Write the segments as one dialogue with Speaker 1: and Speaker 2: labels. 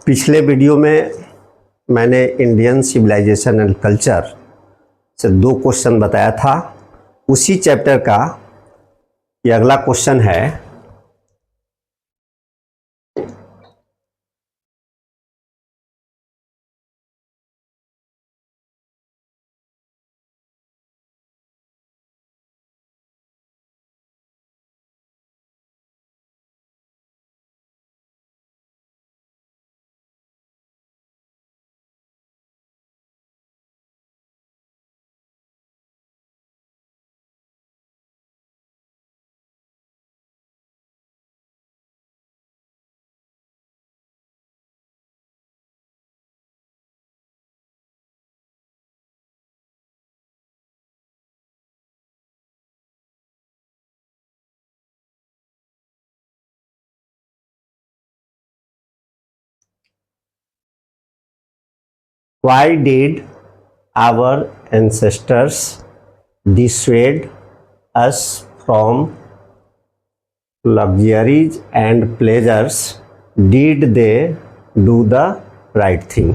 Speaker 1: पिछले वीडियो में मैंने इंडियन सिविलाइजेशन एंड कल्चर से 2 क्वेश्चन बताया था। उसी चैप्टर का ये अगला क्वेश्चन है। Why did our ancestors dissuade us from luxuries and pleasures? Did they do the right thing?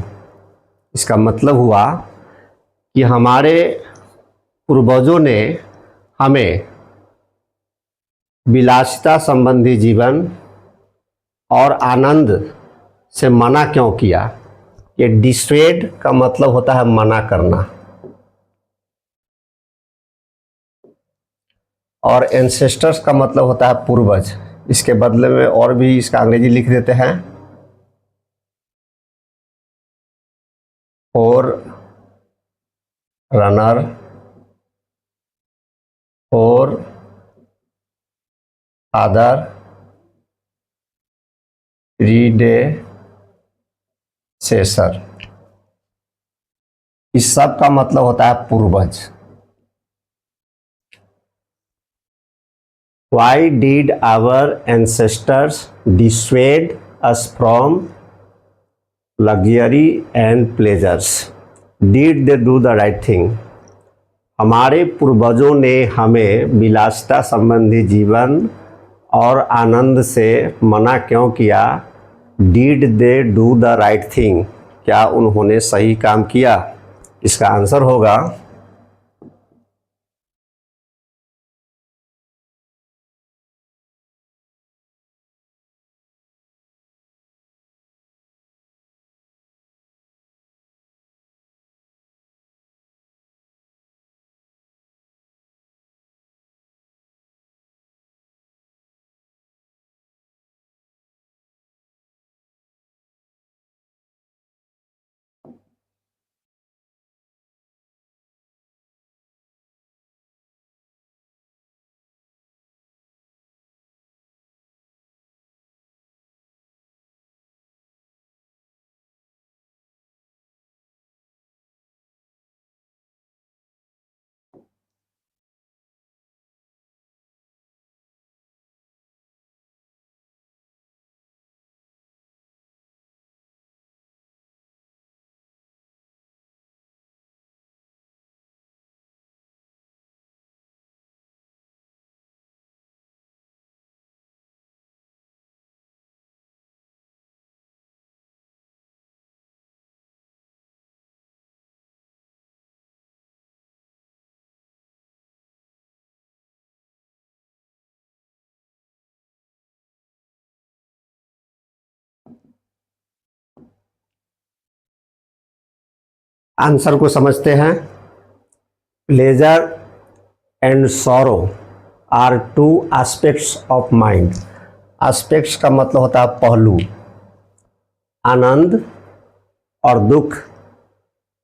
Speaker 1: इसका मतलब हुआ कि हमारे पूर्वजों ने हमें विलासिता संबंधी जीवन और आनंद से मना क्यों किया। ये डिस्वेड का मतलब होता है मना करना, और एंसेस्टर्स का मतलब होता है पूर्वज। इसके बदले में और भी इसका अंग्रेजी लिख देते हैं, four runner, four father, predecessor. इस सब का मतलब होता है पूर्वज। Why did our ancestors dissuade us from luxury and pleasures? Did they do the right thing? हमारे पूर्वजों ने हमें विलासिता संबंधी जीवन और आनंद से मना क्यों किया। Did they do the right thing? क्या उन्होंने सही काम किया। इसका आंसर होगा आंसर को समझते हैं। Pleasure and sorrow are 2 aspects of mind. Aspects का मतलब होता है पहलू। आनंद और दुख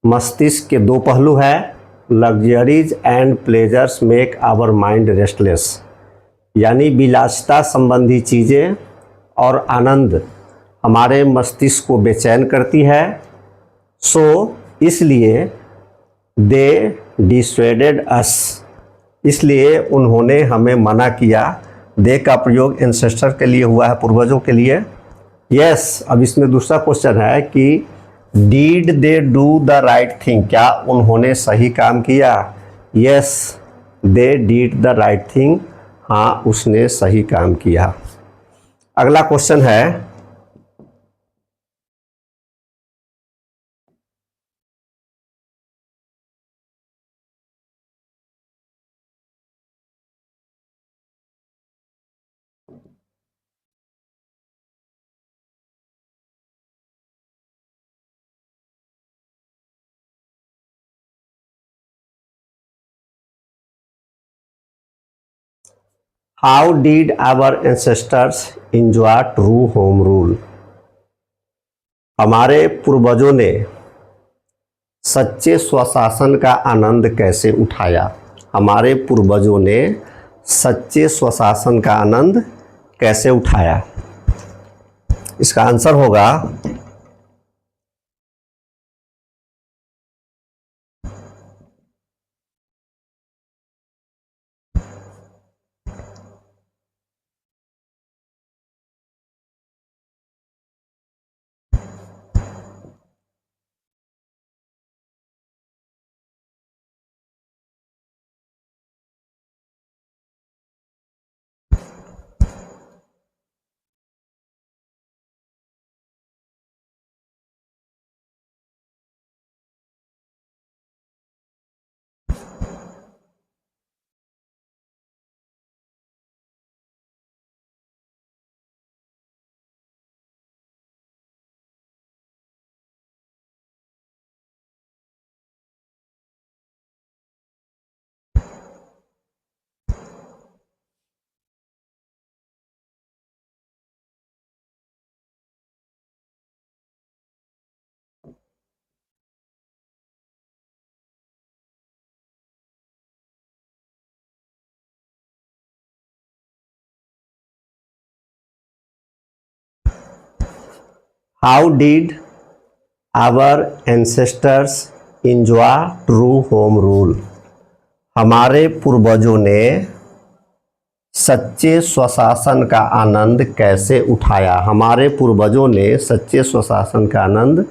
Speaker 1: मस्तिष्क के 2 पहलू है। Luxuries and pleasures make our mind restless, यानी विलासिता संबंधी चीज़ें और आनंद हमारे मस्तिष्क को बेचैन करती है। सो इसलिए दे डिस्वेडेड अस, इसलिए उन्होंने हमें मना किया। दे का प्रयोग एंसेस्टर के लिए हुआ है, पूर्वजों के लिए। यस, अब इसमें दूसरा क्वेश्चन है कि did they do the right thing, क्या उन्होंने सही काम किया। Yes, they did the right thing, हाँ उसने सही काम किया। अगला क्वेश्चन है how did our ancestors enjoy true home rule? हमारे पूर्वजों ने सच्चे स्वशासन का आनंद कैसे उठाया? हमारे पूर्वजों ने सच्चे स्वशासन का आनंद कैसे उठाया? इसका आंसर होगा how did our ancestors enjoy true home rule? हमारे पूर्वजों ने सच्चे स्वशासन का आनंद कैसे उठाया? हमारे पूर्वजों ने सच्चे स्वशासन का आनंद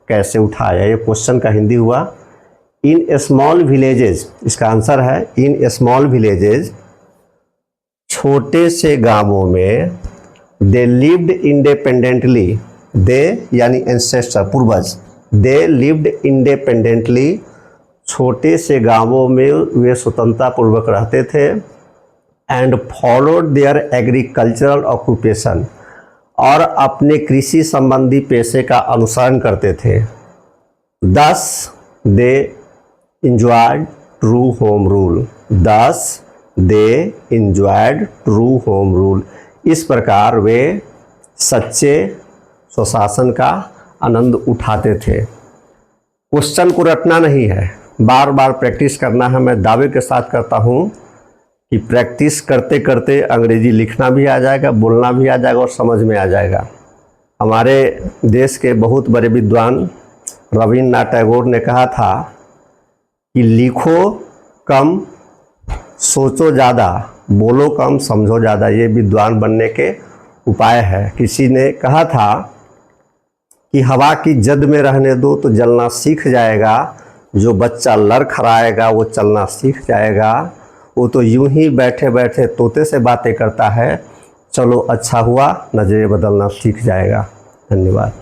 Speaker 1: कैसे उठाया? ये क्वेश्चन का हिंदी हुआ। इन स्मॉल विलेजेस, इसका आंसर है इन स्मॉल विलेजेस, छोटे से गांवों में, दे लिव्ड इंडिपेंडेंटली, दे यानी एंसेस्टर पूर्वज, दे लिव्ड इंडिपेंडेंटली, छोटे से गांवों में वे स्वतंत्रता पूर्वक रहते थे, and followed there agricultural occupation, और अपने कृषि संबंधी पेशे का अनुसरण करते थे। दस दे इंजॉयड ट्रू होम रूल, दस दे इंजॉयड ट्रू होम रूल, इस प्रकार वे सच्चे स्वशासन का आनंद उठाते थे। क्वेश्चन को रटना नहीं है, बार बार प्रैक्टिस करना है। मैं दावे के साथ करता हूँ कि प्रैक्टिस करते करते अंग्रेजी लिखना भी आ जाएगा, बोलना भी आ जाएगा और समझ में आ जाएगा। हमारे देश के बहुत बड़े विद्वान रविन्द्रनाथ टैगोर ने कहा था कि लिखो कम, सोचो ज़्यादा, बोलो कम, समझो ज़्यादा, ये विद्वान बनने के उपाय है। किसी ने कहा था कि हवा की जद में रहने दो तो जलना सीख जाएगा, जो बच्चा लड़खड़ाएगा वो चलना सीख जाएगा, वो तो यूं ही बैठे बैठे तोते से बातें करता है, चलो अच्छा हुआ, नजरें बदलना सीख जाएगा। धन्यवाद।